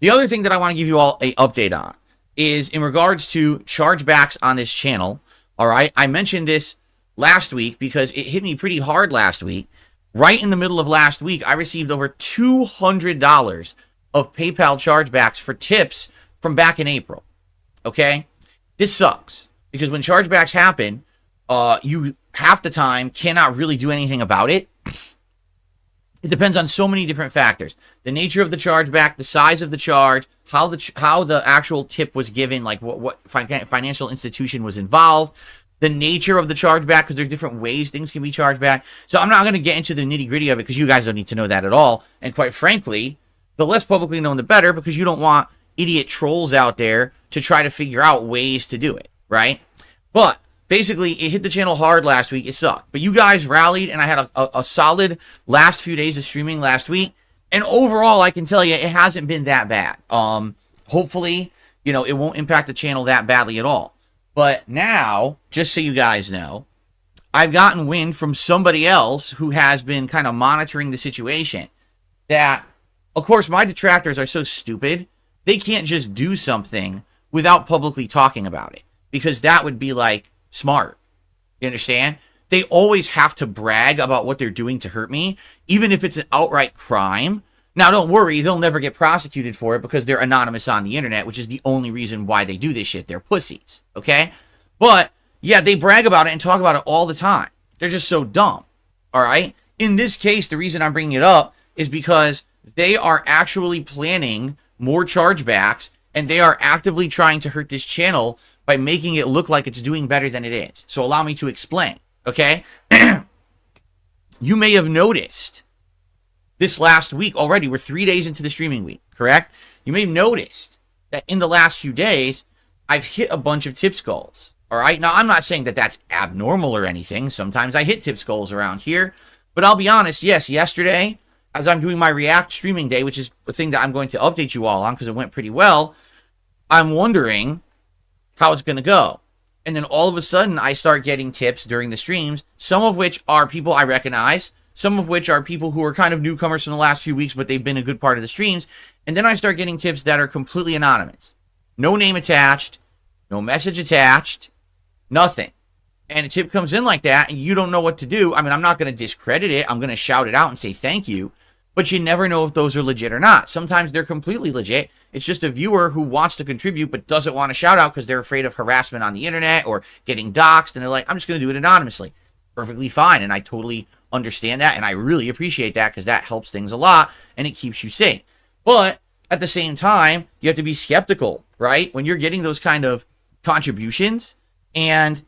The other thing that I want to give you all a update on is in regards to chargebacks on this channel. All right, I mentioned this last week because it hit me pretty hard last week. Right in the middle of last week, I received over $200 of PayPal chargebacks for tips from back in April. Okay, this sucks because when chargebacks happen, you half the time cannot really do anything about it. It depends on so many different factors: the nature of the chargeback, the size of the charge, how the actual tip was given, like what financial institution was involved, the nature of the chargeback, because there's different ways things can be charged back. So I'm not going to get into the nitty gritty of it because you guys don't need to know that at all. And quite frankly, the less publicly known, the better, because you don't want idiot trolls out there to try to figure out ways to do it, right? But basically, it hit the channel hard last week. It sucked. But you guys rallied, and I had a solid last few days of streaming last week. And overall, I can tell you, it hasn't been that bad. Hopefully, it won't impact the channel that badly at all. But now, just so you guys know, I've gotten wind from somebody else who has been kind of monitoring the situation that, of course, my detractors are so stupid, they can't just do something without publicly talking about it. Because that would be, like, smart. You understand? They always have to brag about what they're doing to hurt me, even if it's an outright crime. Now, don't worry, they'll never get prosecuted for it because they're anonymous on the internet, which is the only reason why they do this shit. They're pussies, okay? But, yeah, they brag about it and talk about it all the time. They're just so dumb, all right? In this case, the reason I'm bringing it up is because they are actually planning more chargebacks, and they are actively trying to hurt this channel by making it look like it's doing better than it is. So allow me to explain, okay? You may have noticed this last week already, we're 3 days into the streaming week, correct? You may have noticed that in the last few days, I've hit a bunch of tips goals, all right? Now, I'm not saying that that's abnormal or anything. Sometimes I hit tips goals around here, but I'll be honest, yes, yesterday, as I'm doing my React streaming day, which is a thing that I'm going to update you all on because it went pretty well, I'm wondering how it's going to go. And then all of a sudden, I start getting tips during the streams, some of which are people I recognize, some of which are people who are kind of newcomers from the last few weeks, but they've been a good part of the streams. And then I start getting tips that are completely anonymous. No name attached, no message attached, nothing. And a tip comes in like that, and you don't know what to do. I mean, I'm not going to discredit it. I'm going to shout it out and say thank you. But you never know if those are legit or not. Sometimes they're completely legit. It's just a viewer who wants to contribute but doesn't want to shout out because they're afraid of harassment on the internet or getting doxxed. And they're like, I'm just going to do it anonymously. Perfectly fine. And I totally understand that. And I really appreciate that because that helps things a lot and it keeps you safe. But at the same time, you have to be skeptical, right? When you're getting those kind of contributions and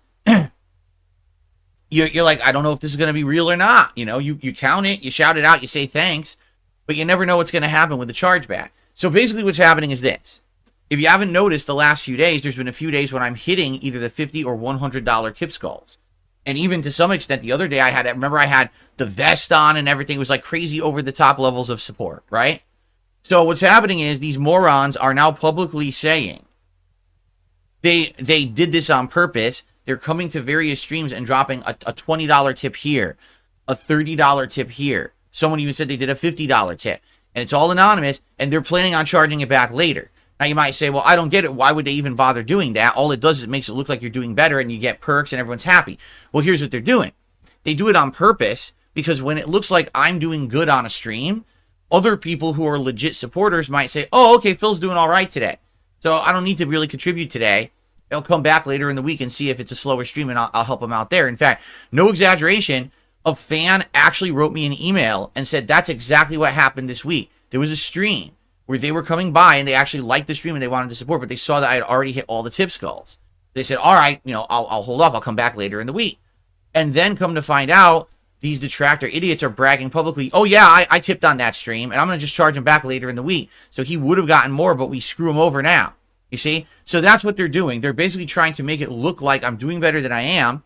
you're like, I don't know if this is going to be real or not. You count it, you shout it out, you say thanks, but you never know what's going to happen with the chargeback. So basically what's happening is this. If you haven't noticed the last few days, there's been a few days when I'm hitting either the $50 or $100 tips goals. And even to some extent, the other day I had the vest on and everything. It was like crazy over the top levels of support, right? So what's happening is these morons are now publicly saying they did this on purpose. They're coming to various streams and dropping a $20 tip here, a $30 tip here. Someone even said they did a $50 tip. And it's all anonymous, and they're planning on charging it back later. Now, you might say, well, I don't get it. Why would they even bother doing that? All it does is it makes it look like you're doing better, and you get perks, and everyone's happy. Well, here's what they're doing. They do it on purpose, because when it looks like I'm doing good on a stream, other people who are legit supporters might say, oh, okay, Phil's doing all right today, so I don't need to really contribute today. They'll come back later in the week and see if it's a slower stream, and I'll help them out there. In fact, no exaggeration, a fan actually wrote me an email and said that's exactly what happened this week. There was a stream where they were coming by and they actually liked the stream and they wanted to support, but they saw that I had already hit all the tips goals. They said, all right, I'll hold off. I'll come back later in the week. And then come to find out, these detractor idiots are bragging publicly, oh yeah, I tipped on that stream and I'm going to just charge him back later in the week. So he would have gotten more, but we screw him over now. You see? So that's what they're doing. They're basically trying to make it look like I'm doing better than I am.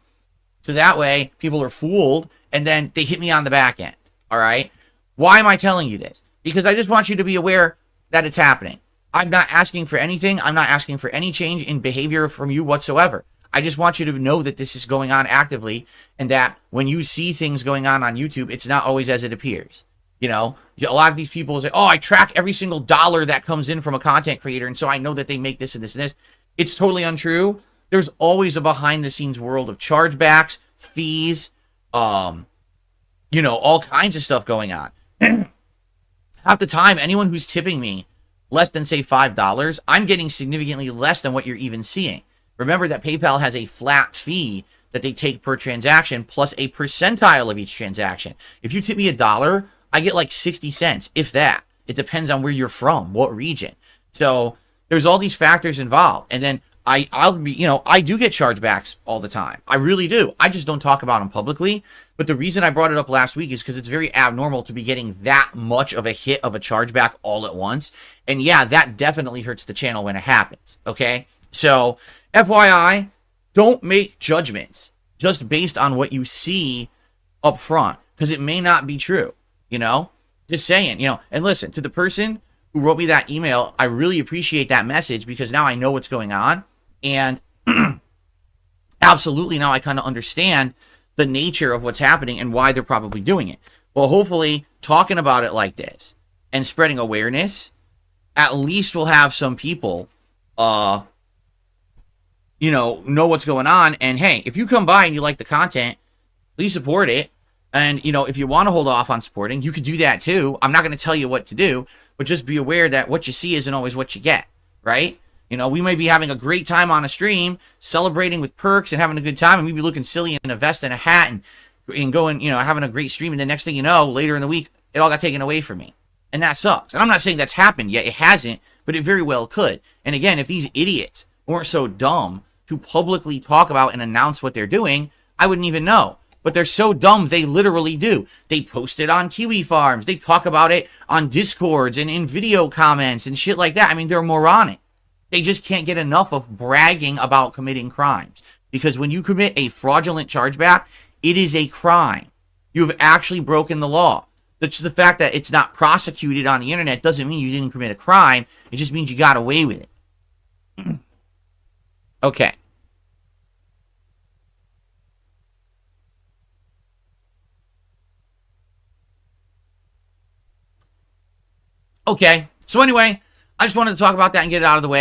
So that way people are fooled and then they hit me on the back end. All right? Why am I telling you this? Because I just want you to be aware that it's happening. I'm not asking for anything. I'm not asking for any change in behavior from you whatsoever. I just want you to know that this is going on actively and that when you see things going on YouTube, it's not always as it appears. You know, a lot of these people say, oh, I track every single dollar that comes in from a content creator, and so I know that they make this and this and this. It's totally untrue. There's always a behind the scenes world of chargebacks, fees, you know, all kinds of stuff going on. Half the time, anyone who's tipping me less than, say, $5, I'm getting significantly less than what you're even seeing. Remember that PayPal has a flat fee that they take per transaction plus a percentile of each transaction. If you tip me $1, I get like 60 cents, if that. It depends on where you're from, what region. So there's all these factors involved. And then I'll be, you know, I do get chargebacks all the time. I really do. I just don't talk about them publicly. But the reason I brought it up last week is because it's very abnormal to be getting that much of a hit of a chargeback all at once. And yeah, that definitely hurts the channel when it happens. Okay. So FYI, don't make judgments just based on what you see up front, because it may not be true, you know, just saying, you know. And listen, to the person who wrote me that email, I really appreciate that message, because now I know what's going on. And absolutely, now I kind of understand the nature of what's happening and why they're probably doing it. Well, hopefully talking about it like this and spreading awareness, at least we'll have some people, you know what's going on. And hey, if you come by and you like the content, please support it. And, you know, if you want to hold off on supporting, you could do that too. I'm not going to tell you what to do, but just be aware that what you see isn't always what you get, right? You know, we may be having a great time on a stream, celebrating with perks and having a good time, and we'd be looking silly in a vest and a hat and going, you know, having a great stream. And the next thing you know, later in the week, it all got taken away from me. And that sucks. And I'm not saying that's happened yet. It hasn't, but it very well could. And again, if these idiots weren't so dumb to publicly talk about and announce what they're doing, I wouldn't even know. But they're so dumb, they literally do. They post it on Kiwi Farms. They talk about it on Discords and in video comments and shit like that. I mean, they're moronic. They just can't get enough of bragging about committing crimes. Because when you commit a fraudulent chargeback, it is a crime. You have actually broken the law. That's the fact that it's not prosecuted on the internet doesn't mean you didn't commit a crime. It just means you got away with it. Okay. Okay. So anyway, I just wanted to talk about that and get it out of the way.